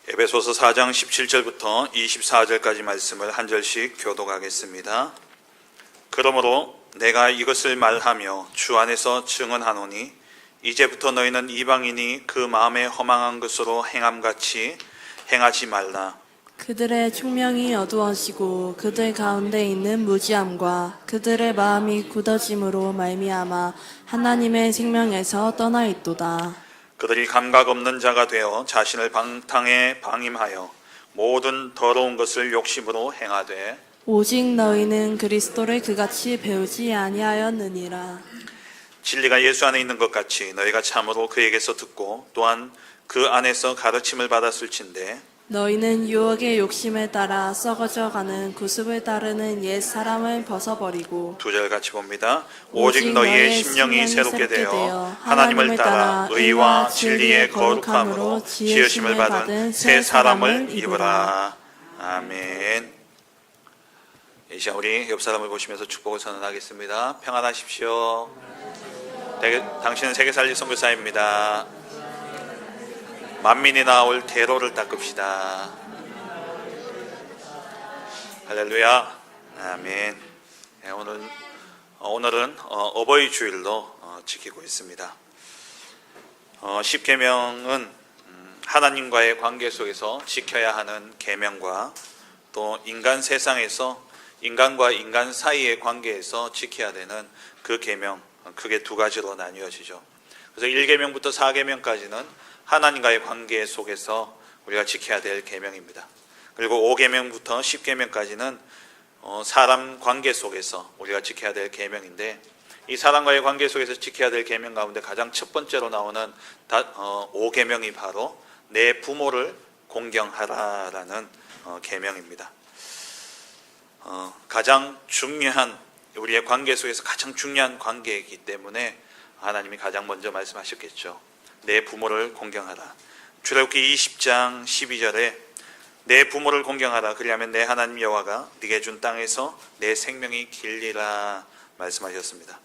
에베소서 4장 17절부터 24절까지 말씀을 한 절씩 교독하겠습니다. 그러므로 내가 이것을 말하며 주 안에서 증언하노니 이제부터 너희는 이방인이 그 마음에 허망한 것으로 행함같이 행하지 말라. 그들의 총명이 어두워지고 그들 가운데 있는 무지함과 그들의 마음이 굳어짐으로 말미암아 하나님의 생명에서 떠나 있도다. 그들이 감각 없는 자가 되어 자신을 방탕에 방임하여 모든 더러운 것을 욕심으로 행하되 오직 너희는 그리스도를 그같이 배우지 아니하였느니라. 진리가 예수 안에 있는 것 같이 너희가 참으로 그에게서 듣고 또한 그 안에서 가르침을 받았을진데 너희는 유혹의 욕심에 따라 썩어져 가는 구습을 따르는 옛 사람을 벗어버리고 2절 같이 봅니다. 오직 너희의 심령이 새롭게 되어 하나님을 따라 의와 진리의 거룩함으로 지으심을 받은 새 사람을 입으라. 아멘. 이 시간 우리 옆 사람을 보시면서 축복을 선언하겠습니다. 평안하십시오. 당신은 세계살리 선교사입니다. 만민이 나올 대로를 닦읍시다. 할렐루야. 아멘. 네, 오늘은 어버이 주일로 지키고 있습니다. 10계명은 하나님과의 관계 속에서 지켜야 하는 계명과 또 인간 세상에서 인간과 인간 사이의 관계에서 지켜야 되는 그 계명, 크게 두 가지로 나뉘어지죠. 그래서 1계명부터 4계명까지는 하나님과의 관계 속에서 우리가 지켜야 될 계명입니다. 그리고 5계명부터 10계명까지는 사람 관계 속에서 우리가 지켜야 될 계명인데, 이 사람과의 관계 속에서 지켜야 될 계명 가운데 가장 첫 번째로 나오는 5계명이 바로 내 부모를 공경하라라는 계명입니다. 가장 중요한, 우리의 관계 속에서 가장 중요한 관계이기 때문에 하나님이 가장 먼저 말씀하셨겠죠. 내 부모를 공경하라. 출애굽기 20장 12절에 내 부모를 공경하라. 그리하면 내 하나님 여호와가 네게 준 땅에서 내 생명이 길리라 말씀하셨습니다.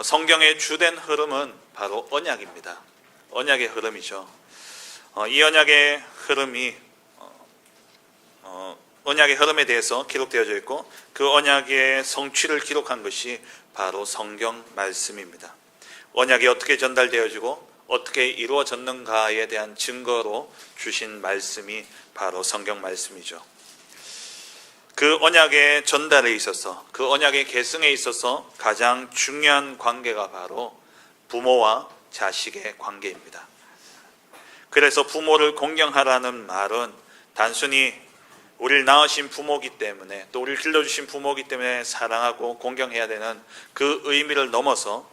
성경의 주된 흐름은 바로 언약입니다. 언약의 흐름이죠. 이 언약의 흐름이 언약의 흐름에 대해서 기록되어져 있고 그 언약의 성취를 기록한 것이 바로 성경 말씀입니다. 언약이 어떻게 전달되어지고 어떻게 이루어졌는가에 대한 증거로 주신 말씀이 바로 성경 말씀이죠. 그 언약의 전달에 있어서, 그 언약의 계승에 있어서 가장 중요한 관계가 바로 부모와 자식의 관계입니다. 그래서 부모를 공경하라는 말은 단순히 우리를 낳으신 부모이기 때문에, 또 우리를 길러주신 부모이기 때문에 사랑하고 공경해야 되는 그 의미를 넘어서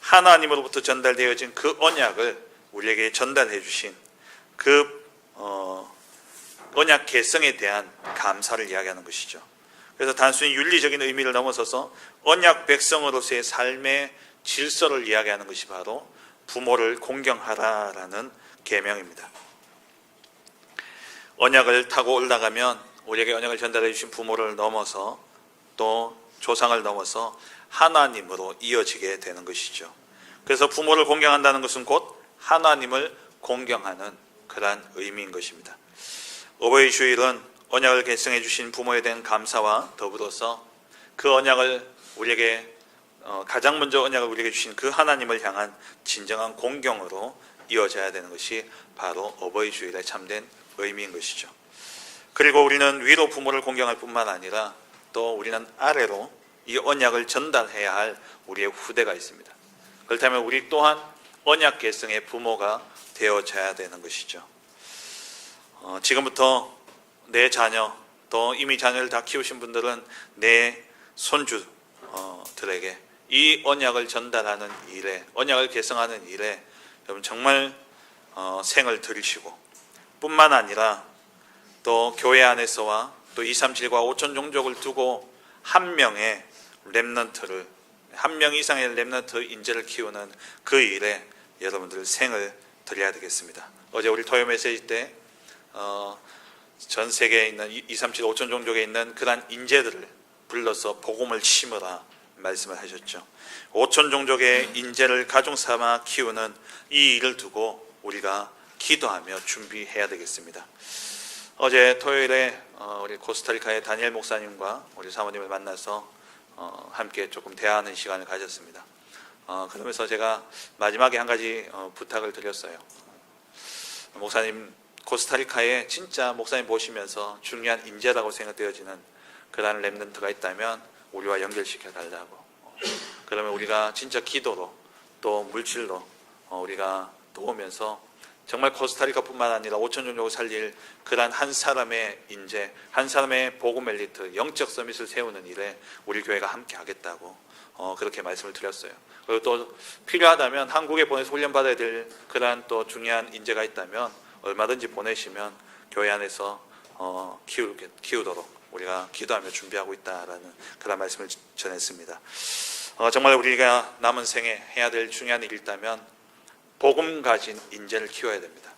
하나님으로부터 전달되어진 그 언약을 우리에게 전달해 주신 그 언약 계승에 대한 감사를 이야기하는 것이죠. 그래서 단순히 윤리적인 의미를 넘어서서 언약 백성으로서의 삶의 질서를 이야기하는 것이 바로 부모를 공경하라라는 계명입니다. 언약을 타고 올라가면 우리에게 언약을 전달해 주신 부모를 넘어서 또 조상을 넘어서 하나님으로 이어지게 되는 것이죠. 그래서 부모를 공경한다는 것은 곧 하나님을 공경하는 그러한 의미인 것입니다. 어버이 주일은 언약을 계승해 주신 부모에 대한 감사와 더불어서 그 언약을 우리에게 가장 먼저 언약을 우리에게 주신 그 하나님을 향한 진정한 공경으로 이어져야 되는 것이 바로 어버이 주일의 참된 의미인 것이죠. 그리고 우리는 위로 부모를 공경할 뿐만 아니라 또 우리는 아래로 이 언약을 전달해야 할 우리의 후대가 있습니다. 그렇다면 우리 또한 언약 계승의 부모가 되어져야 되는 것이죠. 지금부터 내 자녀, 또 이미 자녀를 다 키우신 분들은 내 손주들에게 이 언약을 전달하는 일에, 언약을 계승하는 일에 여러분 정말 생을 들이시고, 뿐만 아니라 또 교회 안에서와 또 237과 5천 종족을 두고 한 명의 렘넌트를, 한 명 이상의 렘넌트 인재를 키우는 그 일에 여러분들 생을 드려야 되겠습니다. 어제 우리 토요 메시지 때 전 세계에 있는 237, 5천 종족에 있는 그러한 인재들을 불러서 복음을 심으라 말씀을 하셨죠. 5천 종족의 인재를 가족 삼아 키우는 이 일을 두고 우리가 기도하며 준비해야 되겠습니다. 어제 토요일에 우리 코스타리카의 다니엘 목사님과 우리 사모님을 만나서 함께 조금 대화하는 시간을 가졌습니다. 그러면서 제가 마지막에 한 가지 부탁을 드렸어요. 목사님, 코스타리카에 진짜 목사님 보시면서 중요한 인재라고 생각되어지는 그러한 렘넌트가 있다면 우리와 연결시켜 달라고. 그러면 우리가 진짜 기도로 또 물질로 우리가 도우면서 정말 코스타리카뿐만 아니라 5천 종족을 살릴 그러한 한 사람의 인재, 한 사람의 복음 엘리트, 영적 서밋을 세우는 일에 우리 교회가 함께 하겠다고 그렇게 말씀을 드렸어요. 그리고 또 필요하다면 한국에 보내서 훈련받아야 될 그러한 또 중요한 인재가 있다면 얼마든지 보내시면 교회 안에서 키우도록 우리가 기도하며 준비하고 있다라는 그런 말씀을 전했습니다. 정말 우리가 남은 생에 해야 될 중요한 일이 있다면 복음 가진 인재를 키워야 됩니다.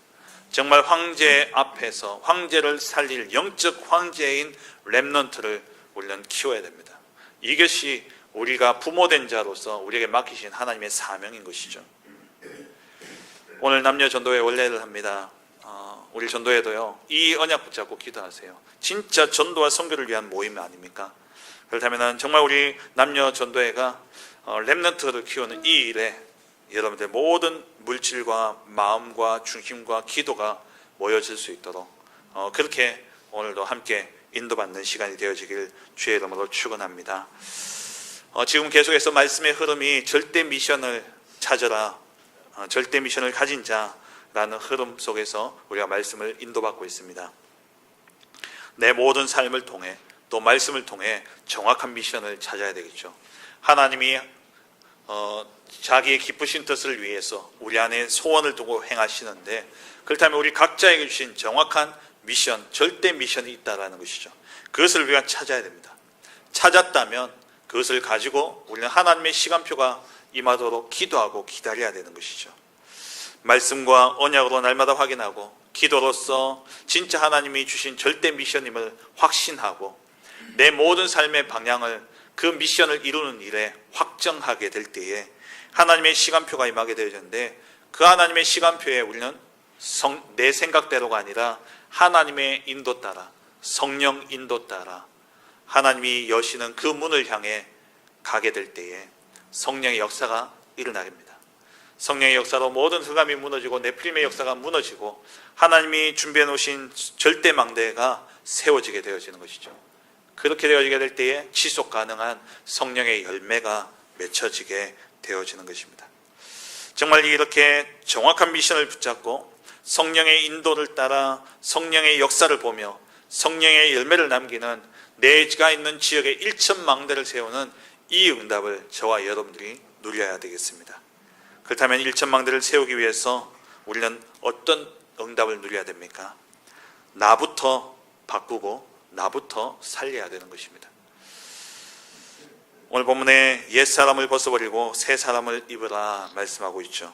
정말 황제 앞에서 황제를 살릴 영적 황제인 렘넌트를 우리는 키워야 됩니다. 이것이 우리가 부모된 자로서 우리에게 맡기신 하나님의 사명인 것이죠. 오늘 남녀 전도회 원례를 합니다. 우리 전도회도요, 이 언약 붙잡고 기도하세요. 진짜 전도와 선교를 위한 모임 아닙니까? 그렇다면 정말 우리 남녀 전도회가 렘넌트를 키우는 이 일에 여러분들 모든 물질과 마음과 중심과 기도가 모여질 수 있도록 그렇게 오늘도 함께 인도받는 시간이 되어지길 주의 이름으로 축원합니다. 지금 계속해서 말씀의 흐름이 절대 미션을 찾아라, 절대 미션을 가진 자라는 흐름 속에서 우리가 말씀을 인도받고 있습니다. 내 모든 삶을 통해 또 말씀을 통해 정확한 미션을 찾아야 되겠죠. 하나님이 자기의 기쁘신 뜻을 위해서 우리 안에 소원을 두고 행하시는데, 그렇다면 우리 각자에게 주신 정확한 미션, 절대 미션이 있다는 것이죠. 그것을 우리가 찾아야 됩니다. 찾았다면 그것을 가지고 우리는 하나님의 시간표가 임하도록 기도하고 기다려야 되는 것이죠. 말씀과 언약으로 날마다 확인하고 기도로서 진짜 하나님이 주신 절대 미션임을 확신하고 내 모든 삶의 방향을 그 미션을 이루는 일에 확정하게 될 때에 하나님의 시간표가 임하게 되어졌는데, 그 하나님의 시간표에 우리는 내 생각대로가 아니라 하나님의 인도 따라, 성령 인도 따라 하나님이 여시는 그 문을 향해 가게 될 때에 성령의 역사가 일어나게 됩니다. 성령의 역사로 모든 흑암이 무너지고 네피림의 역사가 무너지고 하나님이 준비해 놓으신 절대 망대가 세워지게 되어지는 것이죠. 그렇게 되어지게 될 때에 지속 가능한 성령의 열매가 맺혀지게 되어지는 것입니다. 정말 이렇게 정확한 미션을 붙잡고 성령의 인도를 따라 성령의 역사를 보며 성령의 열매를 남기는 내가 있는 지역에 1천망대를 세우는 이 응답을 저와 여러분들이 누려야 되겠습니다. 그렇다면 1천망대를 세우기 위해서 우리는 어떤 응답을 누려야 됩니까? 나부터 바꾸고 나부터 살려야 되는 것입니다. 오늘 본문에 옛사람을 벗어버리고 새사람을 입으라 말씀하고 있죠.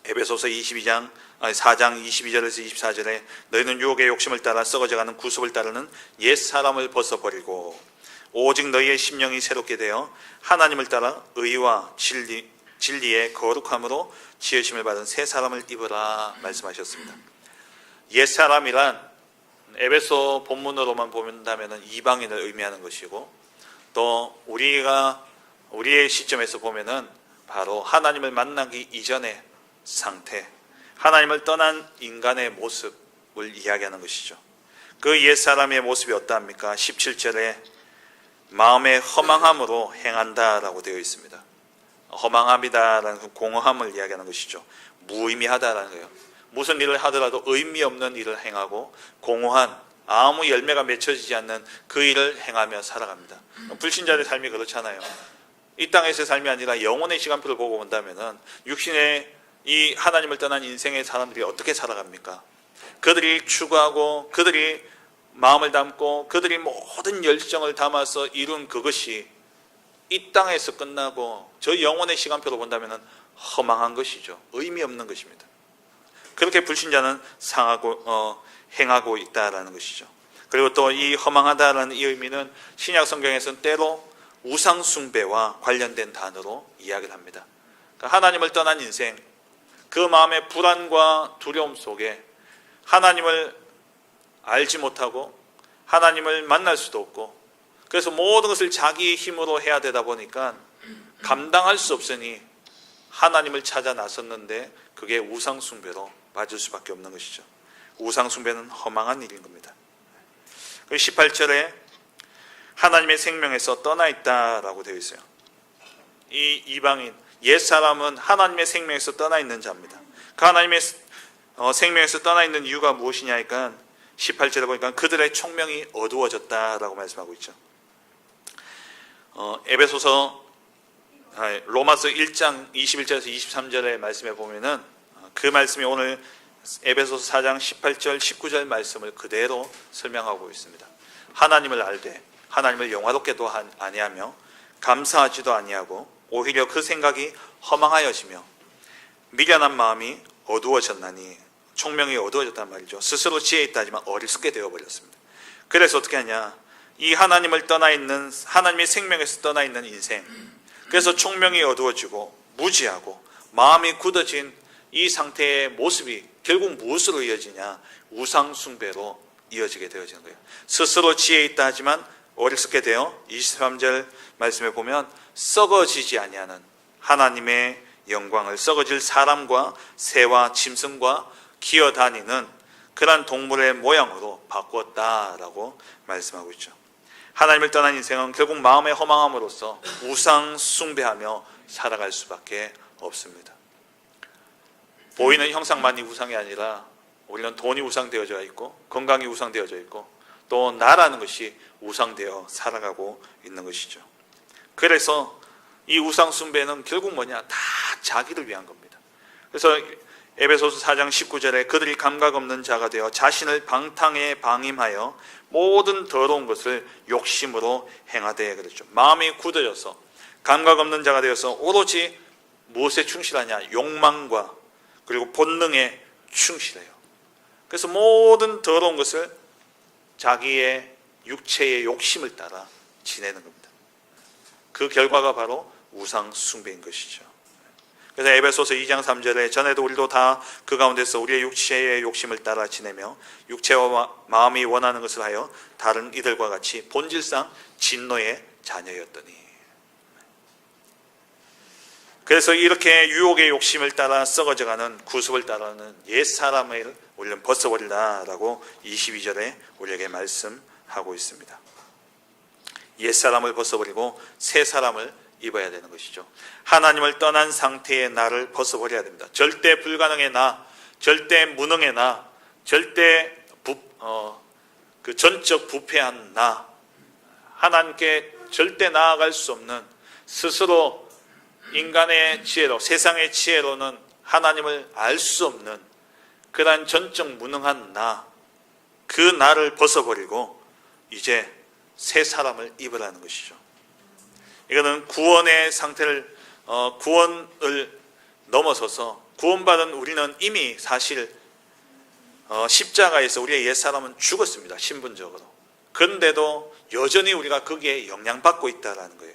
에베소서 4장 22절에서 24절에 너희는 유혹의 욕심을 따라 썩어져가는 구습을 따르는 옛사람을 벗어버리고 오직 너희의 심령이 새롭게 되어 하나님을 따라 의와 진리의 거룩함으로 지으심을 받은 새사람을 입으라 말씀하셨습니다. 옛사람이란 에베소 본문으로만 본다면 이방인을 의미하는 것이고, 또 우리의 시점에서 보면은 바로 하나님을 만나기 이전의 상태, 하나님을 떠난 인간의 모습을 이야기하는 것이죠. 그 옛사람의 모습이 어떠합니까? 17절에 마음의 허망함으로 행한다라고 되어 있습니다. 허망함이다라는 그 공허함을 이야기하는 것이죠. 무의미하다라는 거예요. 무슨 일을 하더라도 의미 없는 일을 행하고 공허한 아무 열매가 맺혀지지 않는 그 일을 행하며 살아갑니다. 불신자의 삶이 그렇잖아요. 이 땅에서의 삶이 아니라 영혼의 시간표를 보고 본다면 육신의 이 하나님을 떠난 인생의 사람들이 어떻게 살아갑니까? 그들이 추구하고 그들이 마음을 담고 그들이 모든 열정을 담아서 이룬 그것이 이 땅에서 끝나고 저 영혼의 시간표로 본다면 허망한 것이죠. 의미 없는 것입니다. 그렇게 불신자는 행하고 있다라는 것이죠. 그리고 또 이 허망하다라는 이 의미는 신약 성경에서는 때로 우상 숭배와 관련된 단어로 이야기를 합니다. 그러니까 하나님을 떠난 인생, 그 마음의 불안과 두려움 속에 하나님을 알지 못하고 하나님을 만날 수도 없고, 그래서 모든 것을 자기 힘으로 해야 되다 보니까 감당할 수 없으니 하나님을 찾아 나섰는데 그게 우상숭배로 빠질 수밖에 없는 것이죠. 우상숭배는 허망한 일인 겁니다. 18절에 하나님의 생명에서 떠나 있다라고 되어 있어요. 이 이방인 옛사람은 하나님의 생명에서 떠나 있는 자입니다. 그 하나님의 생명에서 떠나 있는 이유가 무엇이냐니까 18절에 보니까 그들의 총명이 어두워졌다라고 말씀하고 있죠. 로마서 1장 21절에서 23절의 말씀에 보면은 그 말씀이 오늘 에베소서 4장 18절 19절 말씀을 그대로 설명하고 있습니다. 하나님을 알되 하나님을 영화롭게도 아니하며 감사하지도 아니하고 오히려 그 생각이 허망하여지며 미련한 마음이 어두워졌나니, 총명이 어두워졌단 말이죠. 스스로 지혜 있다지만 어리석게 되어버렸습니다. 그래서 어떻게 하냐, 이 하나님을 떠나 있는, 하나님의 생명에서 떠나 있는 인생, 그래서 총명이 어두워지고 무지하고 마음이 굳어진 이 상태의 모습이 결국 무엇으로 이어지냐, 우상 숭배로 이어지게 되어지는 거예요. 스스로 지혜 있다 하지만 어리석게 되어 23절 말씀에 보면 썩어지지 아니하는 하나님의 영광을 썩어질 사람과 새와 짐승과 기어다니는 그러한 동물의 모양으로 바꾸었다라고 말씀하고 있죠. 하나님을 떠난 인생은 결국 마음의 허망함으로써 우상 숭배하며 살아갈 수밖에 없습니다. 보이는 형상만이 우상이 아니라 우리는 돈이 우상되어져 있고 건강이 우상되어져 있고 또 나라는 것이 우상되어 살아가고 있는 것이죠. 그래서 이 우상 숭배는 결국 뭐냐, 다 자기를 위한 겁니다. 그래서 에베소서 4장 19절에 그들이 감각 없는 자가 되어 자신을 방탕에 방임하여 모든 더러운 것을 욕심으로 행하되, 그랬죠. 마음이 굳어져서 감각 없는 자가 되어서 오로지 무엇에 충실하냐, 욕망과 그리고 본능에 충실해요. 그래서 모든 더러운 것을 자기의 육체의 욕심을 따라 지내는 겁니다. 그 결과가 바로 우상 숭배인 것이죠. 그래서 에베소서 2장 3절에 전에도 우리도 다 그 가운데서 우리의 육체의 욕심을 따라 지내며 육체와 마음이 원하는 것을 하여 다른 이들과 같이 본질상 진노의 자녀였더니. 그래서 이렇게 유혹의 욕심을 따라 썩어져가는 구습을 따르는 옛사람을 우리는 벗어버리라라고 22절에 우리에게 말씀하고 있습니다. 옛사람을 벗어버리고 새 사람을 입어야 되는 것이죠. 하나님을 떠난 상태의 나를 벗어버려야 됩니다. 절대 불가능의 나, 절대 무능의 나, 절대 그 전적 부패한 나, 하나님께 절대 나아갈 수 없는, 스스로 인간의 지혜로, 세상의 지혜로는 하나님을 알 수 없는 그러한 전적 무능한 나, 그 나를 벗어버리고 이제 새 사람을 입으라는 것이죠. 이거는 구원의 상태를, 구원을 넘어서서 구원받은 우리는 이미 사실 십자가에서 우리의 옛사람은 죽었습니다. 신분적으로. 그런데도 여전히 우리가 거기에 영향받고 있다는 거예요.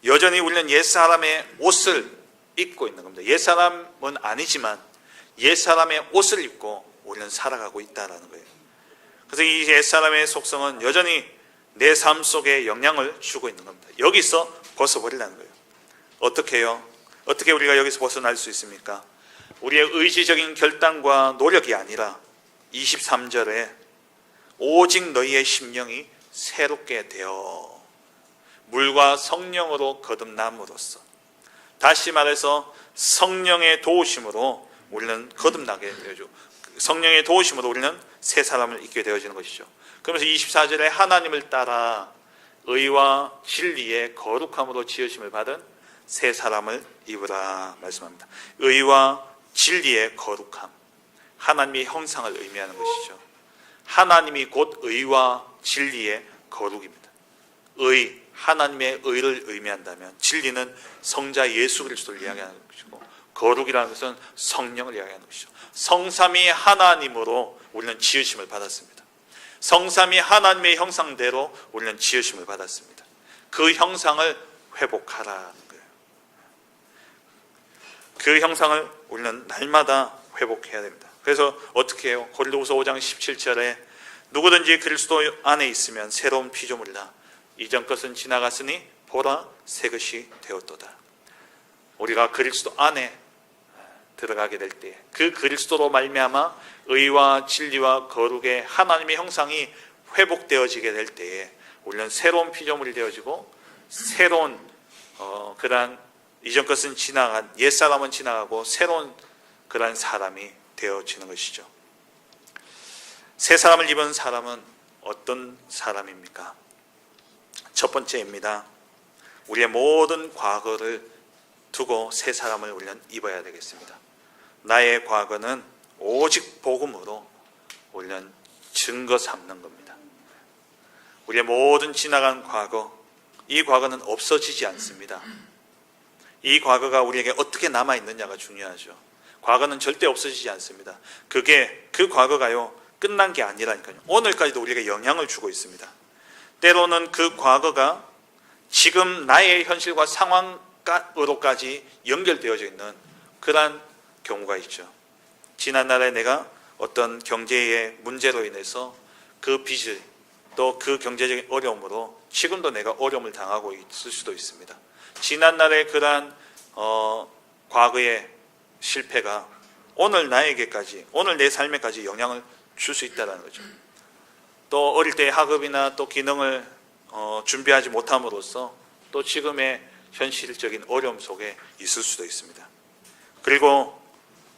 여전히 우리는 옛사람의 옷을 입고 있는 겁니다. 옛사람은 아니지만 옛사람의 옷을 입고 우리는 살아가고 있다는 거예요. 그래서 이 옛사람의 속성은 여전히 내 삶 속에 영향을 주고 있는 겁니다. 여기서 벗어버리라는 거예요. 어떻게 해요? 어떻게 우리가 여기서 벗어날 수 있습니까? 우리의 의지적인 결단과 노력이 아니라 23절에 오직 너희의 심령이 새롭게 되어 물과 성령으로 거듭남으로써, 다시 말해서 성령의 도우심으로 우리는 거듭나게 되어죠. 성령의 도우심으로 우리는 새 사람을 입게 되어지는 것이죠. 그러면서 24절에 하나님을 따라 의와 진리의 거룩함으로 지으심을 받은 새 사람을 입으라 말씀합니다. 의와 진리의 거룩함, 하나님의 형상을 의미하는 것이죠. 하나님이 곧 의와 진리의 거룩입니다. 의, 하나님의 의를 의미한다면 진리는 성자 예수 그리스도를 이야기하는 것이고, 거룩이라는 것은 성령을 이야기하는 것이죠. 성삼위 하나님으로 우리는 지으심을 받았습니다. 성삼위 하나님의 형상대로 우리는 지으심을 받았습니다. 그 형상을 회복하라는 그 형상을 우리는 날마다 회복해야 됩니다. 그래서 어떻게 해요? 고린도후서 5장 17절에 누구든지 그리스도 안에 있으면 새로운 피조물이라 이전 것은 지나갔으니 보라 새 것이 되었도다. 우리가 그리스도 안에 들어가게 될 때 그 그리스도로 말미암아 의와 진리와 거룩의 하나님의 형상이 회복되어지게 될 때에 우리는 새로운 피조물이 되어지고 새로운 그러한 이전 것은 지나간 옛사람은 지나가고 새로운 그러한 사람이 되어지는 것이죠. 새 사람을 입은 사람은 어떤 사람입니까? 첫 번째입니다. 우리의 모든 과거를 두고 새 사람을 우리는 입어야 되겠습니다. 나의 과거는 오직 복음으로 우리는 증거 삼는 겁니다. 우리의 모든 지나간 과거, 이 과거는 없어지지 않습니다. 이 과거가 우리에게 어떻게 남아있느냐가 중요하죠. 과거는 절대 없어지지 않습니다. 그 과거가요, 끝난 게 아니라니까요. 오늘까지도 우리에게 영향을 주고 있습니다. 때로는 그 과거가 지금 나의 현실과 상황으로까지 연결되어져 있는 그러한 경우가 있죠. 지난날에 내가 어떤 경제의 문제로 인해서 그 빚을 또 그 경제적인 어려움으로 지금도 내가 어려움을 당하고 있을 수도 있습니다. 지난날의 그러한 과거의 실패가 오늘 나에게까지, 오늘 내 삶에까지 영향을 줄 수 있다는 거죠. 또 어릴 때의 학업이나 또 기능을 준비하지 못함으로써 또 지금의 현실적인 어려움 속에 있을 수도 있습니다. 그리고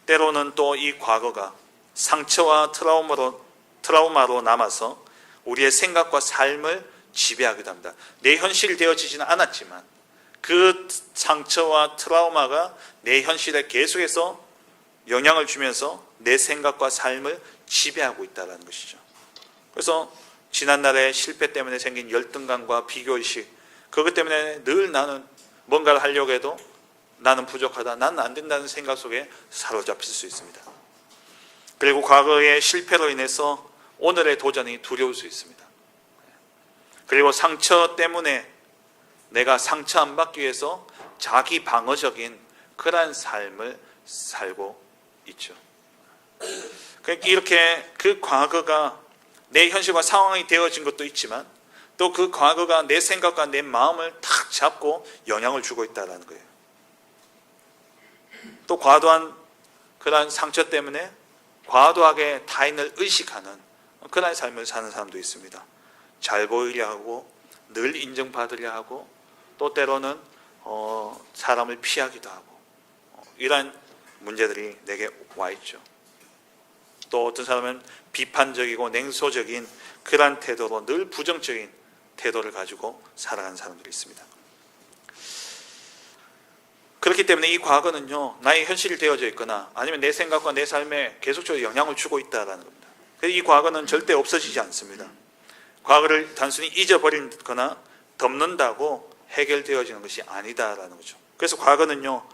때로는 또 이 과거가 상처와 트라우마로 남아서 우리의 생각과 삶을 지배하기도 합니다. 내 현실이 되어지지는 않았지만 그 상처와 트라우마가 내 현실에 계속해서 영향을 주면서 내 생각과 삶을 지배하고 있다는 것이죠. 그래서 지난날의 실패 때문에 생긴 열등감과 비교의식, 그것 때문에 늘 나는 뭔가를 하려고 해도 나는 부족하다, 나는 안 된다는 생각 속에 사로잡힐 수 있습니다. 그리고 과거의 실패로 인해서 오늘의 도전이 두려울 수 있습니다. 그리고 상처 때문에 내가 상처 안 받기 위해서 자기 방어적인 그러한 삶을 살고 있죠. 그러니까 이렇게 그 과거가 내 현실과 상황이 되어진 것도 있지만 또 그 과거가 내 생각과 내 마음을 탁 잡고 영향을 주고 있다는 거예요. 또 과도한 그러한 상처 때문에 과도하게 타인을 의식하는 그러한 삶을 사는 사람도 있습니다. 잘 보이려 하고 늘 인정받으려 하고 또 때로는 사람을 피하기도 하고 이러한 문제들이 내게 와 있죠. 또 어떤 사람은 비판적이고 냉소적인 그러한 태도로 늘 부정적인 태도를 가지고 살아가는 사람들이 있습니다. 그렇기 때문에 이 과거는요, 나의 현실이 되어져 있거나 아니면 내 생각과 내 삶에 계속적으로 영향을 주고 있다는 겁니다. 그래서 이 과거는 절대 없어지지 않습니다. 과거를 단순히 잊어버리거나 덮는다고 해결되어지는 것이 아니다라는 거죠. 그래서 과거는요,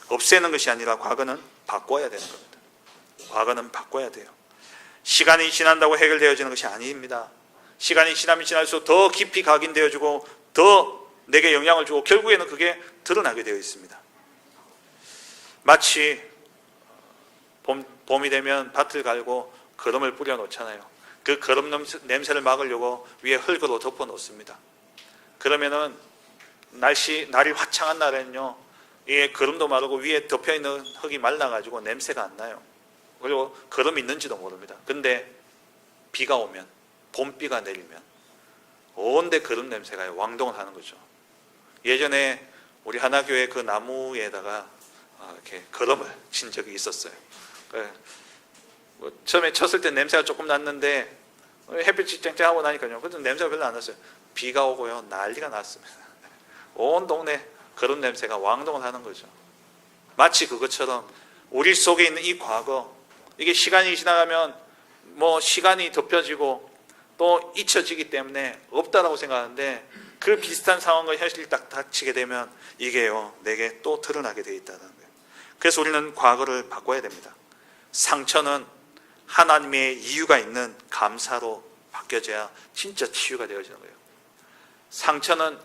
없애는 것이 아니라 과거는 바꿔야 되는 겁니다. 과거는 바꿔야 돼요. 시간이 지난다고 해결되어지는 것이 아닙니다. 시간이 지나면 지날수록 더 깊이 각인되어지고 더 내게 영향을 주고 결국에는 그게 드러나게 되어 있습니다. 마치 봄이 되면 밭을 갈고 거름을 뿌려 놓잖아요. 그 거름 냄새를 막으려고 위에 흙으로 덮어 놓습니다. 그러면은 날이 화창한 날에는요, 이게 거름도 마르고 위에 덮여 있는 흙이 말라가지고 냄새가 안 나요. 그리고 거름이 있는지도 모릅니다. 근데 비가 오면, 봄비가 내리면 온데 거름 냄새가 왕동을 하는 거죠. 예전에 우리 하나교회 그 나무에다가 이렇게 거름을 친 적이 있었어요. 처음에 쳤을 때 냄새가 조금 났는데 햇빛이 쨍쨍하고 나니까요, 그때 냄새가 별로 안 났어요. 비가 오고요, 난리가 났습니다. 온 동네 거름 냄새가 왕동을 하는 거죠. 마치 그것처럼 우리 속에 있는 이 과거, 이게 시간이 지나가면 시간이 덮여지고 또 잊혀지기 때문에 없다라고 생각하는데 그 비슷한 상황과 현실이 딱 닥치게 되면 이게요, 내게 또 드러나게 되어 있다는 거예요. 그래서 우리는 과거를 바꿔야 됩니다. 상처는 하나님의 이유가 있는 감사로 바뀌어져야 진짜 치유가 되어지는 거예요. 상처는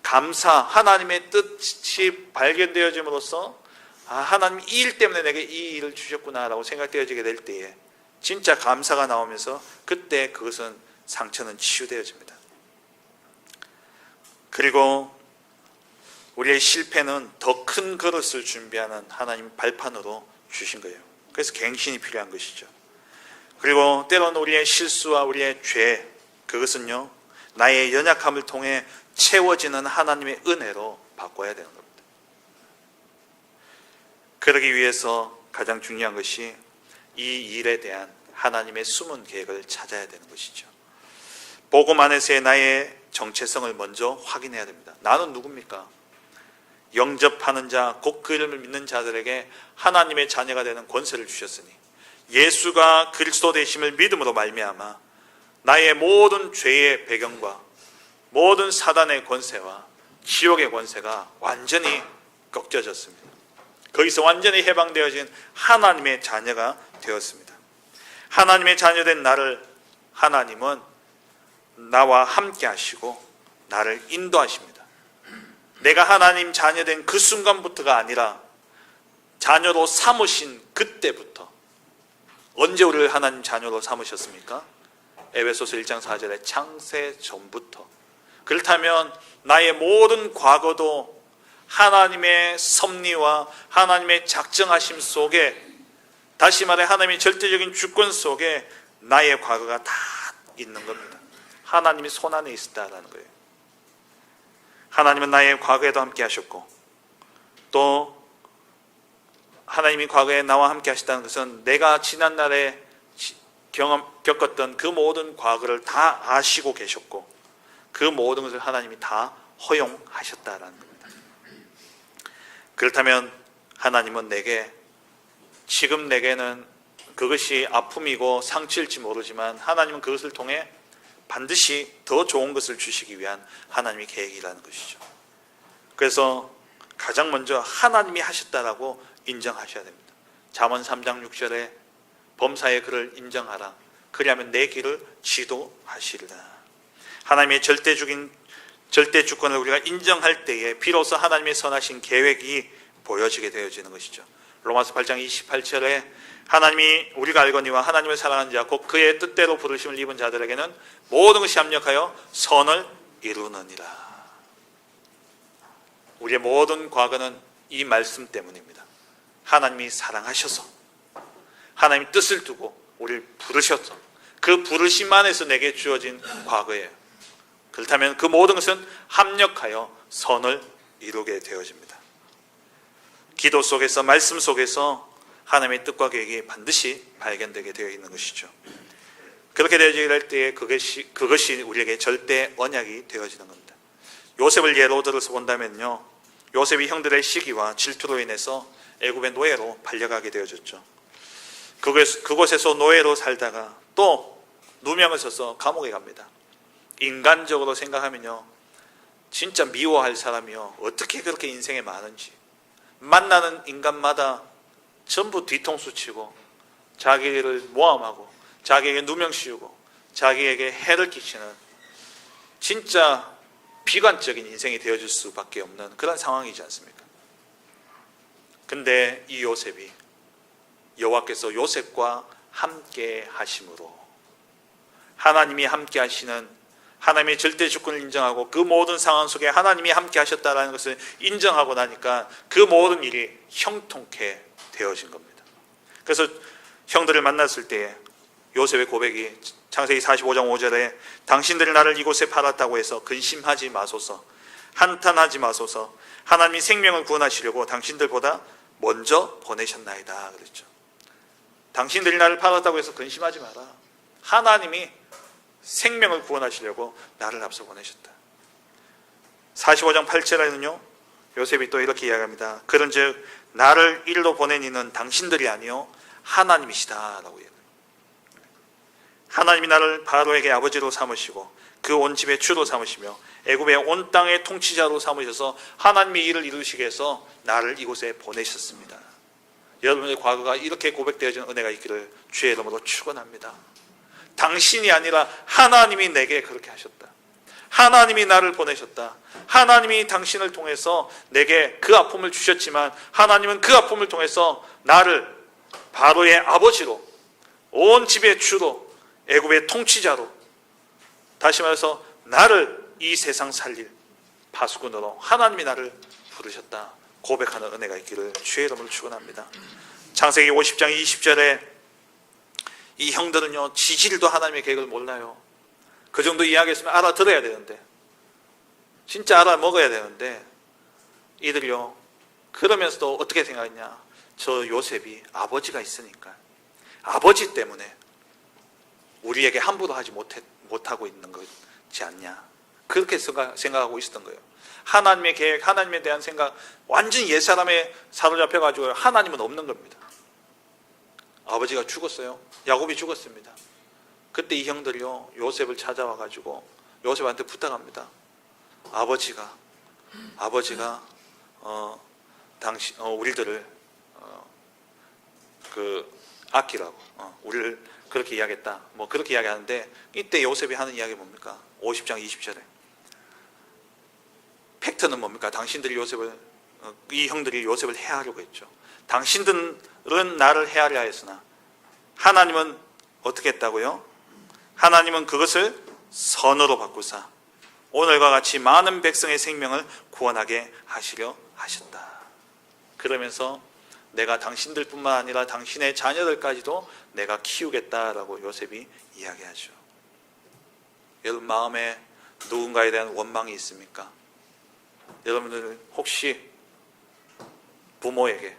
감사, 하나님의 뜻이 발견되어짐으로써 하나님 이 일 때문에 내게 이 일을 주셨구나라고 생각되어지게 될 때에 진짜 감사가 나오면서 그때 그것은 상처는 치유되어집니다. 그리고 우리의 실패는 더 큰 그릇을 준비하는 하나님 발판으로 주신 거예요. 그래서 갱신이 필요한 것이죠. 그리고 때로는 우리의 실수와 우리의 죄, 그것은요 나의 연약함을 통해 채워지는 하나님의 은혜로 바꿔야 되는 겁니다. 그러기 위해서 가장 중요한 것이 이 일에 대한 하나님의 숨은 계획을 찾아야 되는 것이죠. 복음 안에서의 나의 정체성을 먼저 확인해야 됩니다. 나는 누굽니까? 영접하는 자, 곧 그 이름을 믿는 자들에게 하나님의 자녀가 되는 권세를 주셨으니 예수가 그리스도 되심을 믿음으로 말미암아 나의 모든 죄의 배경과 모든 사단의 권세와 지옥의 권세가 완전히 꺾여졌습니다. 거기서 완전히 해방되어진 하나님의 자녀가 되었습니다. 하나님의 자녀된 나를 하나님은 나와 함께 하시고 나를 인도하십니다. 내가 하나님 자녀된 그 순간부터가 아니라 자녀로 삼으신 그때부터. 언제 우리를 하나님 자녀로 삼으셨습니까? 에베소서 1장 4절에 창세 전부터. 그렇다면 나의 모든 과거도 하나님의 섭리와 하나님의 작정하심 속에, 다시 말해 하나님의 절대적인 주권 속에 나의 과거가 다 있는 겁니다. 하나님이 손안에 있었다라는 거예요. 하나님은 나의 과거에도 함께 하셨고, 또 하나님이 과거에 나와 함께 하셨다는 것은 내가 지난날에 겪었던 그 모든 과거를 다 아시고 계셨고 그 모든 것을 하나님이 다 허용하셨다라는 겁니다. 그렇다면 하나님은 지금 내게는 그것이 아픔이고 상처일지 모르지만 하나님은 그것을 통해 반드시 더 좋은 것을 주시기 위한 하나님의 계획이라는 것이죠. 그래서 가장 먼저 하나님이 하셨다라고 인정하셔야 됩니다. 잠언 3장 6절에 범사의 그를 인정하라. 그리하면 내 길을 지도하시리라. 하나님의 절대주권을 우리가 인정할 때에 비로소 하나님의 선하신 계획이 보여지게 되어지는 것이죠. 로마서 8장 28절에 하나님이 우리가 알거니와 하나님을 사랑하는 자 곧 그의 뜻대로 부르심을 입은 자들에게는 모든 것이 합력하여 선을 이루느니라. 우리의 모든 과거는 이 말씀 때문입니다. 하나님이 사랑하셔서 하나님이 뜻을 두고 우리를 부르셔서 그 부르심 안에서 내게 주어진 과거예요. 그렇다면 그 모든 것은 합력하여 선을 이루게 되어집니다. 기도 속에서, 말씀 속에서 하나님의 뜻과 계획이 반드시 발견되게 되어 있는 것이죠. 그렇게 되어지게 될 때에 그것이 우리에게 절대 언약이 되어지는 겁니다. 요셉을 예로 들어서 본다면요, 요셉이 형들의 시기와 질투로 인해서 애굽의 노예로 팔려가게 되어졌죠. 그곳에서 노예로 살다가 또 누명을 써서 감옥에 갑니다. 인간적으로 생각하면요, 진짜 미워할 사람이요, 어떻게 그렇게 인생에 많은지. 만나는 인간마다 전부 뒤통수 치고 자기를 모함하고 자기에게 누명 씌우고 자기에게 해를 끼치는 진짜 비관적인 인생이 되어질 수밖에 없는 그런 상황이지 않습니까? 근데 이 요셉이 여호와께서 요셉과 함께 하심으로, 하나님이 함께 하시는, 하나님의 절대 주권을 인정하고 그 모든 상황 속에 하나님이 함께 하셨다는 것을 인정하고 나니까 그 모든 일이 형통케 되어진 겁니다. 그래서 형들을 만났을 때에 요셉의 고백이 창세기 45장 5절에 당신들이 나를 이곳에 팔았다고 해서 근심하지 마소서, 한탄하지 마소서, 하나님이 생명을 구원하시려고 당신들보다 먼저 보내셨나이다 그랬죠. 당신들이 나를 팔았다고 해서 근심하지 마라. 하나님이 생명을 구원하시려고 나를 앞서 보내셨다. 45장 8절에는요, 요셉이 또 이렇게 이야기합니다. 그런즉 나를 일로 보낸 이는 당신들이 아니요 하나님이시다 라고 얘기합니다. 하나님이 나를 바로에게 아버지로 삼으시고 그 온 집의 주로 삼으시며 애굽의 온 땅의 통치자로 삼으셔서 하나님의 일을 이루시기 위해서 나를 이곳에 보내셨습니다. 여러분의 과거가 이렇게 고백되어진 은혜가 있기를 주의 이름으로 축원합니다. 당신이 아니라 하나님이 내게 그렇게 하셨다. 하나님이 나를 보내셨다. 하나님이 당신을 통해서 내게 그 아픔을 주셨지만 하나님은 그 아픔을 통해서 나를 바로의 아버지로, 온 집의 주로, 애굽의 통치자로, 다시 말해서 나를 이 세상 살릴 파수꾼으로 하나님이 나를 부르셨다 고백하는 은혜가 있기를 주의 이름으로 축원합니다. 창세기 50장 20절에 이 형들은요, 지질도 하나님의 계획을 몰라요. 그 정도 이야기했으면 알아들어야 되는데, 진짜 알아먹어야 되는데, 이들이요, 그러면서도 어떻게 생각했냐? 저 요셉이 아버지가 있으니까, 아버지 때문에 우리에게 함부로 하지 못하고 있는 거지 않냐? 그렇게 생각하고 있었던 거예요. 하나님의 계획, 하나님에 대한 생각, 완전히 옛사람에 사로잡혀가지고 하나님은 없는 겁니다. 아버지가 죽었어요. 야곱이 죽었습니다. 그때 이 형들이요, 요셉을 찾아와가지고 요셉한테 부탁합니다. 아버지가 우리들을 아끼라고, 우리를 그렇게 이야기했다. 뭐 그렇게 이야기하는데, 이때 요셉이 하는 이야기 뭡니까? 50장 20절에 팩트는 뭡니까? 이 형들이 요셉을 해하려고 했죠. 당신들은 나를 해하려 했으나 하나님은 어떻게 했다고요? 하나님은 그것을 선으로 바꾸사 오늘과 같이 많은 백성의 생명을 구원하게 하시려 하셨다. 그러면서 내가 당신들뿐만 아니라 당신의 자녀들까지도 내가 키우겠다라고 요셉이 이야기하죠. 여러분 마음에 누군가에 대한 원망이 있습니까? 여러분들 혹시 부모에게,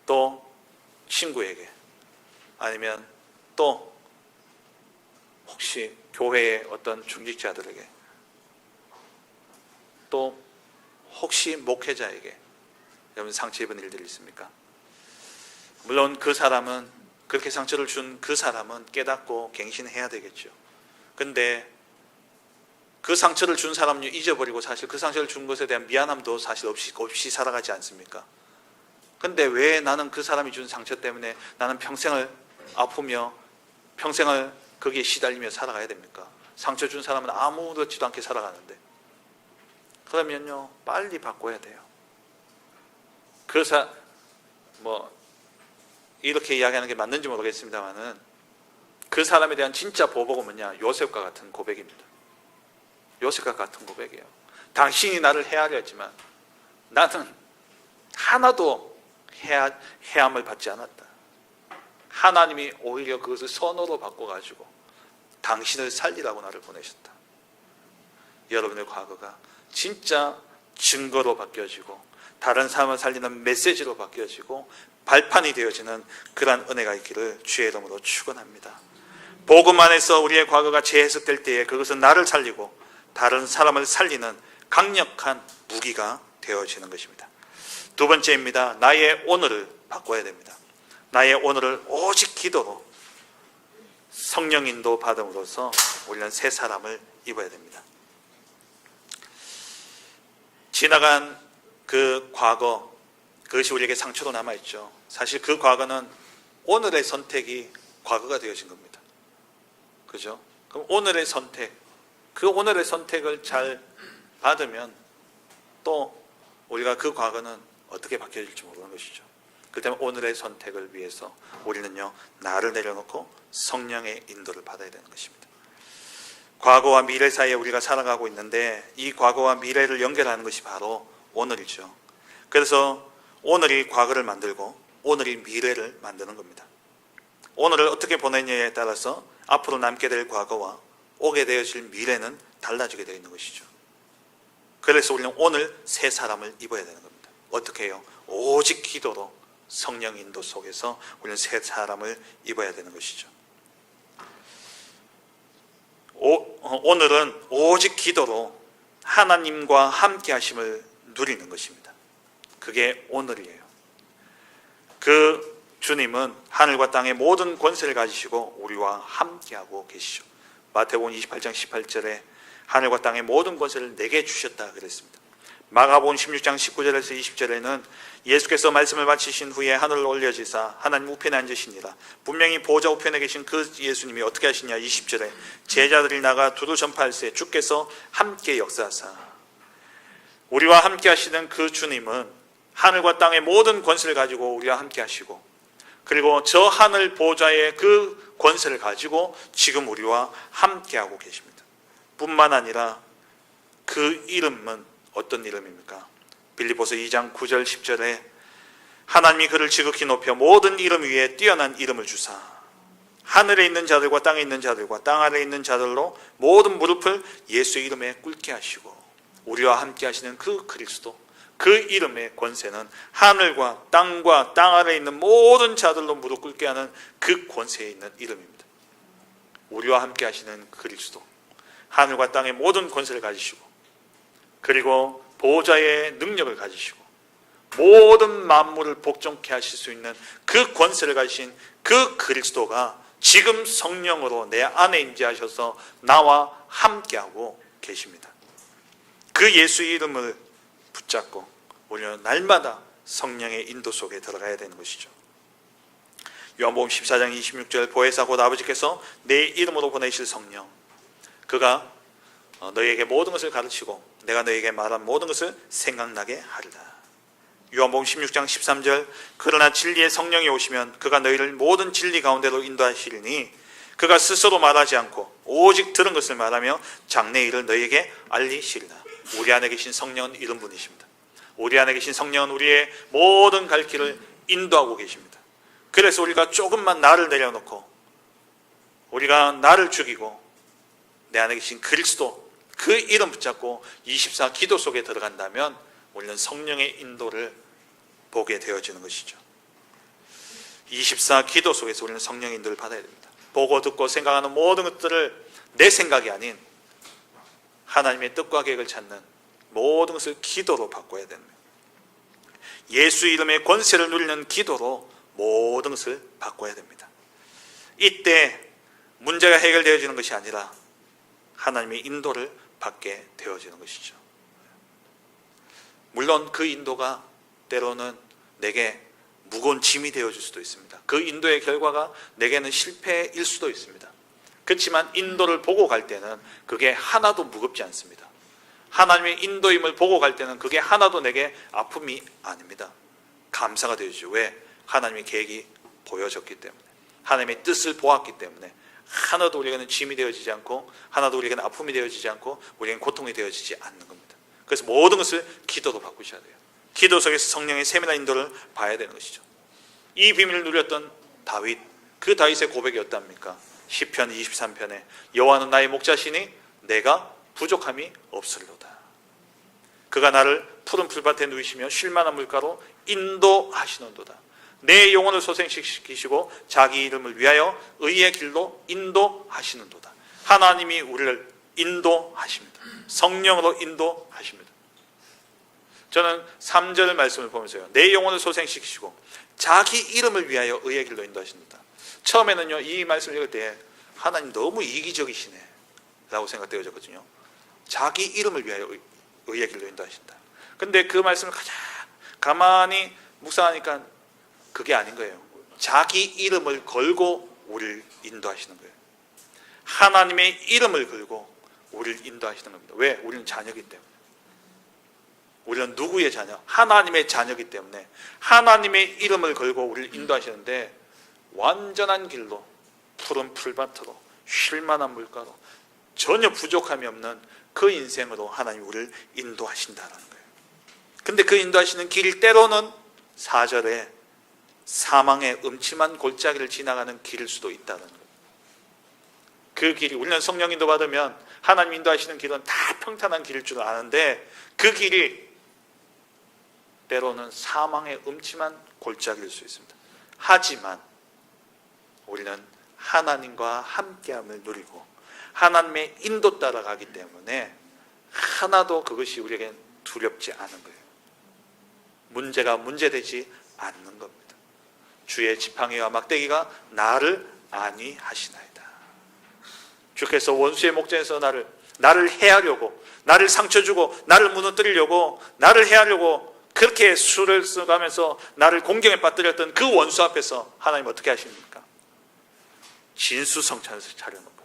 또 친구에게, 아니면 또 혹시 교회의 어떤 중직자들에게, 또 혹시 목회자에게 여러분 상처 입은 일들이 있습니까? 물론 그 사람은, 그렇게 상처를 준 그 사람은 깨닫고 갱신해야 되겠죠. 근데 그 상처를 준 사람은 잊어버리고 사실 그 상처를 준 것에 대한 미안함도 사실 없이 살아가지 않습니까? 근데 왜 나는 그 사람이 준 상처 때문에 나는 평생을 아프며 평생을 거기에 시달리며 살아가야 됩니까? 상처 준 사람은 아무렇지도 않게 살아가는데. 그러면요, 빨리 바꿔야 돼요. 그래서 이렇게 이야기하는 게 맞는지 모르겠습니다만은, 그 사람에 대한 진짜 보복은 뭐냐? 요셉과 같은 고백입니다. 요셉과 같은 고백이에요. 당신이 나를 해하려 했지만 나는 하나도 해함을 받지 않았다. 하나님이 오히려 그것을 선으로 바꿔가지고 당신을 살리라고 나를 보내셨다. 여러분의 과거가 진짜 증거로 바뀌어지고 다른 사람을 살리는 메시지로 바뀌어지고 발판이 되어지는 그러한 은혜가 있기를 주의 이름으로 축원합니다. 복음 안에서 우리의 과거가 재해석될 때에 그것은 나를 살리고 다른 사람을 살리는 강력한 무기가 되어지는 것입니다. 두 번째입니다. 나의 오늘을 바꿔야 됩니다. 나의 오늘을 오직 기도로 성령 인도 받음으로써 우리는 새 사람을 입어야 됩니다. 지나간 그 과거, 그것이 우리에게 상처로 남아있죠. 사실 그 과거는 오늘의 선택이 과거가 되어진 겁니다. 그죠? 그럼 오늘의 선택, 그 오늘의 선택을 잘 받으면 또 우리가 그 과거는 어떻게 바뀌어질지 모르는 것이죠. 그 때문에 오늘의 선택을 위해서 우리는요, 나를 내려놓고 성령의 인도를 받아야 되는 것입니다. 과거와 미래 사이에 우리가 살아가고 있는데 이 과거와 미래를 연결하는 것이 바로 오늘이죠. 그래서 오늘이 과거를 만들고 오늘이 미래를 만드는 겁니다. 오늘을 어떻게 보내느냐에 따라서 앞으로 남게 될 과거와 오게 되어질 미래는 달라지게 되어 있는 것이죠. 그래서 우리는 오늘 새 사람을 입어야 되는 겁니다. 어떻게 해요? 오직 기도로 성령 인도 속에서 우리는 새 사람을 입어야 되는 것이죠. 오늘은 오직 기도로 하나님과 함께 하심을 누리는 것입니다. 그게 오늘이에요. 그 주님은 하늘과 땅의 모든 권세를 가지시고 우리와 함께하고 계시죠. 마태복음 28장 18절에 하늘과 땅의 모든 권세를 내게 주셨다 그랬습니다. 마가복음 16장 19절에서 20절에는 예수께서 말씀을 마치신 후에 하늘을 올려지사 하나님 우편에 앉으시니라. 분명히 보좌 우편에 계신 그 예수님이 어떻게 하시냐. 20절에 제자들이 나가 두루 전파할세 주께서 함께 역사하사. 우리와 함께 하시는 그 주님은 하늘과 땅의 모든 권세를 가지고 우리와 함께 하시고, 그리고 저 하늘 보좌의 그 권세를 가지고 지금 우리와 함께 하고 계십니다. 뿐만 아니라 그 이름은 어떤 이름입니까? 빌립보서 2장 9절 10절에 하나님이 그를 지극히 높여 모든 이름 위에 뛰어난 이름을 주사 하늘에 있는 자들과 땅에 있는 자들과 땅 아래에 있는 자들로 모든 무릎을 예수의 이름에 꿇게 하시고, 우리와 함께 하시는 그 그리스도, 그 이름의 권세는 하늘과 땅과 땅 아래에 있는 모든 자들로 무릎 꿇게 하는 그 권세에 있는 이름입니다. 우리와 함께 하시는 그리스도, 하늘과 땅의 모든 권세를 가지시고, 그리고 보좌의 능력을 가지시고 모든 만물을 복종케 하실 수 있는 그 권세를 가지신 그 그리스도가 지금 성령으로 내 안에 임재하셔서 나와 함께하고 계십니다. 그 예수의 이름을 붙잡고 우리는 날마다 성령의 인도 속에 들어가야 되는 것이죠. 요한복음 14장 26절 보혜사 곧 아버지께서 내 이름으로 보내실 성령, 그가 너희에게 모든 것을 가르치고 내가 너희에게 말한 모든 것을 생각나게 하리라. 요한복음 16장 13절 그러나 진리의 성령이 오시면 그가 너희를 모든 진리 가운데로 인도하시리니 그가 스스로 말하지 않고 오직 들은 것을 말하며 장래 일을 너희에게 알리시리라. 우리 안에 계신 성령은 이런 분이십니다. 우리 안에 계신 성령은 우리의 모든 갈 길을 인도하고 계십니다. 그래서 우리가 조금만 나를 내려놓고 우리가 나를 죽이고 내 안에 계신 그리스도, 그 이름 붙잡고 24 기도 속에 들어간다면 우리는 성령의 인도를 보게 되어지는 것이죠. 24 기도 속에서 우리는 성령의 인도를 받아야 됩니다. 보고 듣고 생각하는 모든 것들을 내 생각이 아닌 하나님의 뜻과 계획을 찾는 모든 것을 기도로 바꿔야 됩니다. 예수 이름의 권세를 누리는 기도로 모든 것을 바꿔야 됩니다. 이때 문제가 해결되어지는 것이 아니라 하나님의 인도를 받게 되어지는 것이죠. 물론 그 인도가 때로는 내게 무거운 짐이 되어질 수도 있습니다. 그 인도의 결과가 내게는 실패일 수도 있습니다. 그렇지만 인도를 보고 갈 때는 그게 하나도 무겁지 않습니다. 하나님의 인도임을 보고 갈 때는 그게 하나도 내게 아픔이 아닙니다. 감사가 되죠. 왜? 하나님의 계획이 보여졌기 때문에, 하나님의 뜻을 보았기 때문에 하나도 우리에게는 짐이 되어지지 않고 하나도 우리에게는 아픔이 되어지지 않고 우리에게는 고통이 되어지지 않는 겁니다. 그래서 모든 것을 기도로 바꾸셔야 돼요. 기도 속에서 성령의 세밀한 인도를 봐야 되는 것이죠. 이 비밀을 누렸던 다윗, 그 다윗의 고백이 어떻습니까? 시편 23편에 여호와는 나의 목자시니 내가 부족함이 없으리로다. 그가 나를 푸른 풀밭에 누이시며 쉴만한 물가로 인도하시는도다. 내 영혼을 소생시키시고 자기 이름을 위하여 의의 길로 인도하시는도다. 하나님이 우리를 인도하십니다. 성령으로 인도하십니다. 저는 3절 말씀을 보면서요, 내 영혼을 소생시키시고 자기 이름을 위하여 의의 길로 인도하신다. 처음에는요, 이 말씀을 읽을 때 하나님 너무 이기적이시네 라고 생각되어졌거든요. 자기 이름을 위하여 의의 길로 인도하신다. 근데 그 말씀을 가만히 묵상하니까 그게 아닌 거예요. 자기 이름을 걸고 우리를 인도하시는 거예요. 하나님의 이름을 걸고 우리를 인도하시는 겁니다. 왜? 우리는 자녀이기 때문에. 우리는 누구의 자녀? 하나님의 자녀이기 때문에 하나님의 이름을 걸고 우리를 인도하시는데 완전한 길로, 푸른 풀밭으로, 쉴만한 물가로, 전혀 부족함이 없는 그 인생으로 하나님이 우리를 인도하신다는 거예요. 근데 그 인도하시는 길이 때로는 4절에 사망의 음침한 골짜기를 지나가는 길일 수도 있다는 거예요. 그 길이, 우리는 성령 인도 받으면 하나님 인도하시는 길은 다 평탄한 길일 줄 아는데 그 길이 때로는 사망의 음침한 골짜기일 수 있습니다. 하지만 우리는 하나님과 함께함을 누리고 하나님의 인도 따라가기 때문에 하나도 그것이 우리에게 두렵지 않은 거예요. 문제가 문제되지 않는 겁니다. 주의 지팡이와 막대기가 나를 안위하시나이다. 주께서 원수의 목전에서 나를 해하려고 나를 상처 주고 나를 무너뜨리려고 나를 해하려고 그렇게 수를 써가면서 나를 공경에 빠뜨렸던 그 원수 앞에서 하나님 어떻게 하십니까? 진수성찬을 차려놓고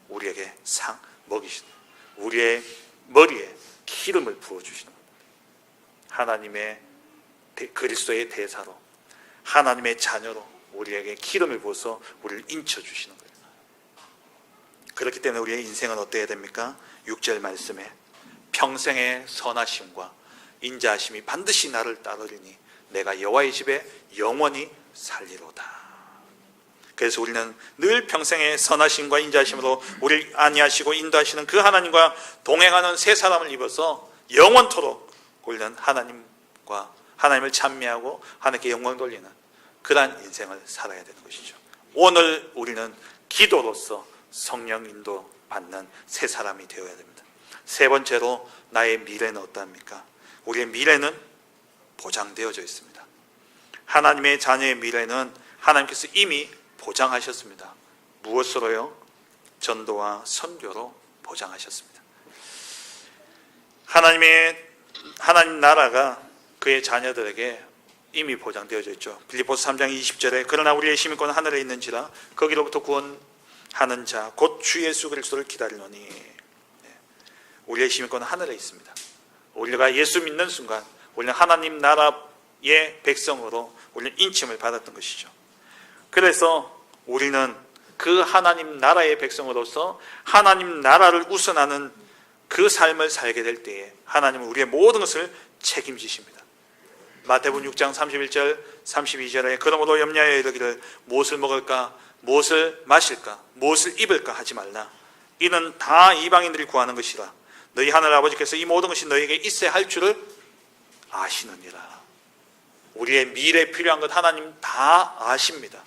우리에게 상 먹이시는, 우리의 머리에 기름을 부어주시는 겁니다. 하나님의 그리스도의 대사로, 하나님의 자녀로 우리에게 기름을 부어서 우리를 인쳐주시는 거예요. 그렇기 때문에 우리의 인생은 어때야 됩니까? 6절 말씀에 평생의 선하심과 인자하심이 반드시 나를 따르리니 내가 여호와의 집에 영원히 살리로다. 그래서 우리는 늘 평생의 선하심과 인자하심으로 우리를 안위하시고 인도하시는 그 하나님과 동행하는 새 사람을 입어서 영원토록 우리는 하나님을 찬미하고 하나님께 영광 돌리는 그러한 인생을 살아야 되는 것이죠. 오늘 우리는 기도로서 성령 인도 받는 새 사람이 되어야 됩니다. 세 번째로 나의 미래는 어떠합니까? 우리의 미래는 보장되어져 있습니다. 하나님의 자녀의 미래는 하나님께서 이미 보장하셨습니다. 무엇으로요? 전도와 선교로 보장하셨습니다. 하나님 나라가 그의 자녀들에게 이미 보장되어져 있죠. 빌립보서 3장 20절에 그러나 우리의 시민권은 하늘에 있는지라 거기로부터 구원하는 자 곧 주 예수 그리스도를 기다리노니. 우리의 시민권은 하늘에 있습니다. 우리가 예수 믿는 순간 우리는 하나님 나라의 백성으로 우리는 인침을 받았던 것이죠. 그래서 우리는 그 하나님 나라의 백성으로서 하나님 나라를 우선하는 그 삶을 살게 될 때에 하나님은 우리의 모든 것을 책임지십니다. 마태복음 6장 31절 32절에 그러므로 염려하여 이르기를 무엇을 먹을까 무엇을 마실까 무엇을 입을까 하지 말라. 이는 다 이방인들이 구하는 것이라. 너희 하늘 아버지께서 이 모든 것이 너희에게 있어야 할 줄을 아시느니라. 우리의 미래에 필요한 것 하나님 다 아십니다.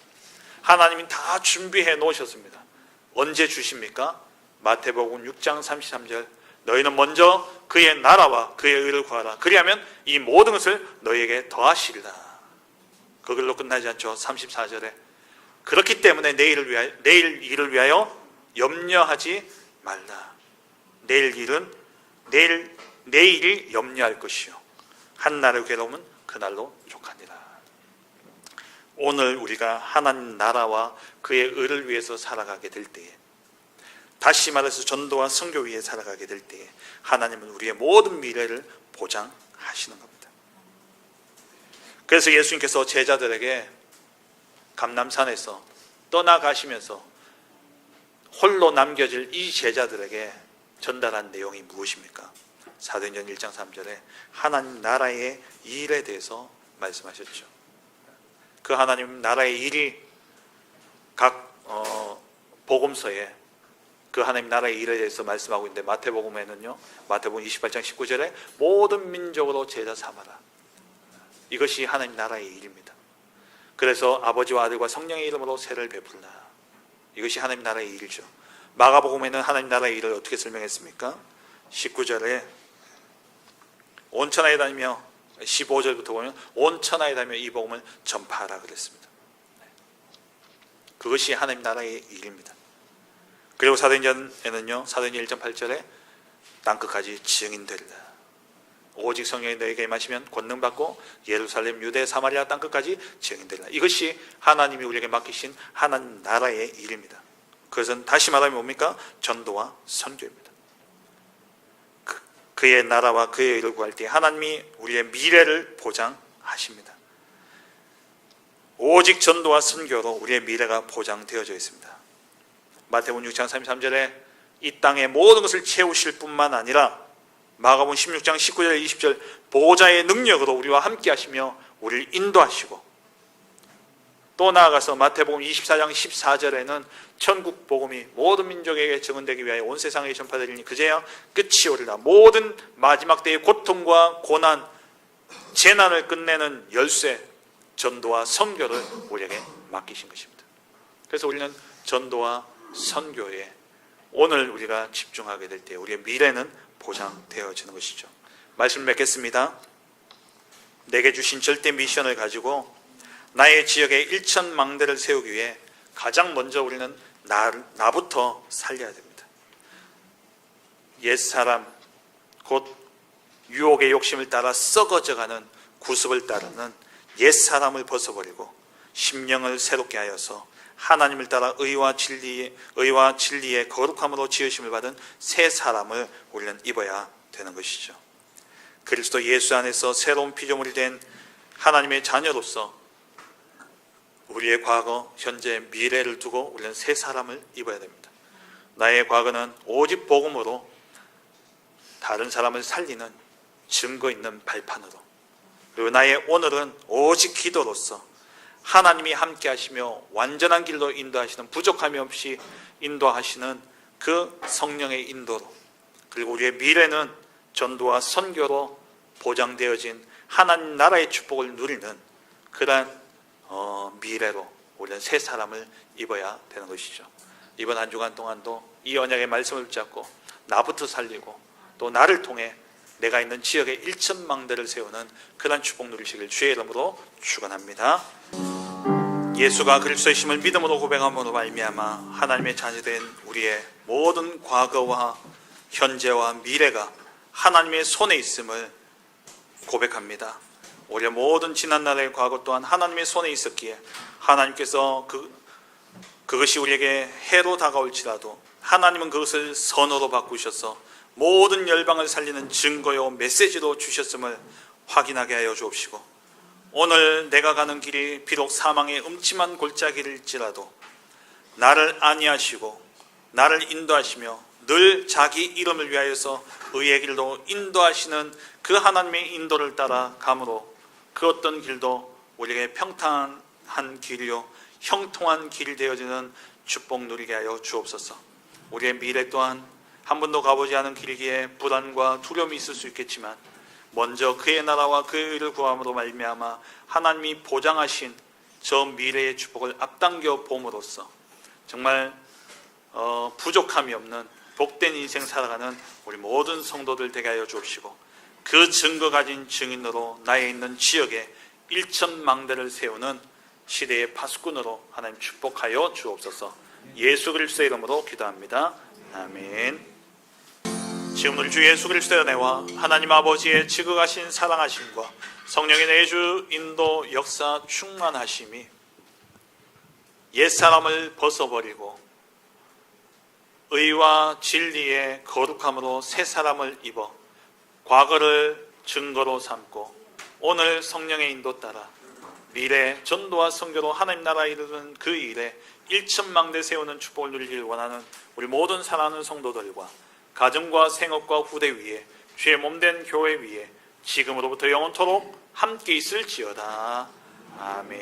하나님이 다 준비해 놓으셨습니다. 언제 주십니까? 마태복음 6장 33절 너희는 먼저 그의 나라와 그의 의를 구하라. 그리하면 이 모든 것을 너희에게 더하시리라. 그걸로 끝나지 않죠. 34절에 그렇기 때문에 내일 일을 위하여 염려하지 말라. 내일이 염려할 것이요 한날의 괴로움은 그날로 족하니라. 오늘 우리가 하나님 나라와 그의 의를 위해서 살아가게 될 때에, 다시 말해서 전도와 선교 위에 살아가게 될 때에 하나님은 우리의 모든 미래를 보장하시는 겁니다. 그래서 예수님께서 제자들에게 감람산에서 떠나가시면서 홀로 남겨질 이 제자들에게 전달한 내용이 무엇입니까? 사도행전 1장 3절에 하나님 나라의 일에 대해서 말씀하셨죠. 그 하나님 나라의 일이 각 복음서에 그 하나님 나라의 일에 대해서 말씀하고 있는데 마태복음에는요, 마태복음 28장 19절에 모든 민족으로 제자 삼아라. 이것이 하나님 나라의 일입니다. 그래서 아버지와 아들과 성령의 이름으로 세를 베풀라. 이것이 하나님 나라의 일이죠. 마가복음에는 하나님 나라의 일을 어떻게 설명했습니까? 19절에 온 천하에 다니며 15절부터 보면 온 천하에 다니며 이 복음을 전파하라 그랬습니다. 그것이 하나님 나라의 일입니다. 그리고 사도행전에는요, 사도행전 1장 8절에 땅끝까지 증인되리라. 오직 성령이 너에게 임하시면 권능 받고 예루살렘, 유대, 사마리아 땅끝까지 증인되리라. 이것이 하나님이 우리에게 맡기신 하나님 나라의 일입니다. 그것은 다시 말하면 뭡니까? 전도와 선교입니다. 그의 나라와 그의 일을 구할 때 하나님이 우리의 미래를 보장하십니다. 오직 전도와 선교로 우리의 미래가 보장되어져 있습니다. 마태복음 6장 33절에 이 땅의 모든 것을 채우실 뿐만 아니라 마가복음 16장 19절 20절 보호자의 능력으로 우리와 함께 하시며 우리를 인도하시고, 또 나아가서 마태복음 24장 14절에는 천국 복음이 모든 민족에게 증언되기 위하여 온 세상에 전파되리니 그제야 끝이 오리라. 모든 마지막 때의 고통과 고난, 재난을 끝내는 열쇠, 전도와 선교를 우리에게 맡기신 것입니다. 그래서 우리는 전도와 선교에 오늘 우리가 집중하게 될 때 우리의 미래는 보장되어지는 것이죠. 말씀 맺겠습니다. 내게 주신 절대 미션을 가지고 나의 지역에 1,000망대를 세우기 위해 가장 먼저 우리는 나부터 살려야 됩니다. 옛사람, 곧 유혹의 욕심을 따라 썩어져가는 구습을 따르는 옛사람을 벗어버리고 심령을 새롭게 하여서 하나님을 따라 의와 진리의 거룩함으로 지으심을 받은 새 사람을 우리는 입어야 되는 것이죠. 그리스도 예수 안에서 새로운 피조물이 된 하나님의 자녀로서 우리의 과거, 현재, 미래를 두고 우리는 새 사람을 입어야 됩니다. 나의 과거는 오직 복음으로 다른 사람을 살리는 증거 있는 발판으로, 그리고 나의 오늘은 오직 기도로서 하나님이 함께 하시며 완전한 길로 인도하시는, 부족함이 없이 인도하시는 그 성령의 인도로, 그리고 우리의 미래는 전도와 선교로 보장되어진 하나님 나라의 축복을 누리는 그러한 미래로 우리는 새 사람을 입어야 되는 것이죠. 이번 한 주간 동안도 이 언약의 말씀을 붙잡고 나부터 살리고 또 나를 통해 내가 있는 지역에 1천망대를 세우는 그런 축복 누리시길 주의 이름으로 축원합니다. 예수가 그리스도이심을 믿음으로 고백함으로 말미암아 하나님의 자녀된 우리의 모든 과거와 현재와 미래가 하나님의 손에 있음을 고백합니다. 우리의 모든 지난날의 과거 또한 하나님의 손에 있었기에 하나님께서 그것이 우리에게 해로 다가올지라도 하나님은 그것을 선으로 바꾸셔서 모든 열방을 살리는 증거요 메시지로 주셨음을 확인하게 하여 주옵시고, 오늘 내가 가는 길이 비록 사망의 음침한 골짜기일지라도 나를 안위하시고 나를 인도하시며 늘 자기 이름을 위하여서 의의 길로 인도하시는 그 하나님의 인도를 따라 감으로 그 어떤 길도 우리에게 평탄한 길이요 형통한 길이 되어지는 축복 누리게 하여 주옵소서. 우리의 미래 또한 한 번도 가보지 않은 길이기에 불안과 두려움이 있을 수 있겠지만 먼저 그의 나라와 그의 의를 구함으로 말미암아 하나님이 보장하신 저 미래의 축복을 앞당겨 봄으로써 정말 부족함이 없는 복된 인생 살아가는 우리 모든 성도들 되게 하여 주옵시고, 그 증거 가진 증인으로 나의 있는 지역에 1천망대를 세우는 시대의 파수꾼으로 하나님 축복하여 주옵소서. 예수 그리스도의 이름으로 기도합니다. 아멘. 지금 우리 주 예수 그리스도의 은혜와 하나님 아버지의 지극하신 사랑하심과 성령의 내주 인도 역사 충만하심이 옛사람을 벗어버리고 의와 진리의 거룩함으로 새 사람을 입어 과거를 증거로 삼고 오늘 성령의 인도 따라 미래 전도와 선교로 하나님 나라에 이르는 그 일에 1천망대 세우는 축복을 누리길 원하는 우리 모든 사랑하는 성도들과 가정과 생업과 후대 위에 주의 몸된 교회 위에 지금으로부터 영원토록 함께 있을지어다. 아멘.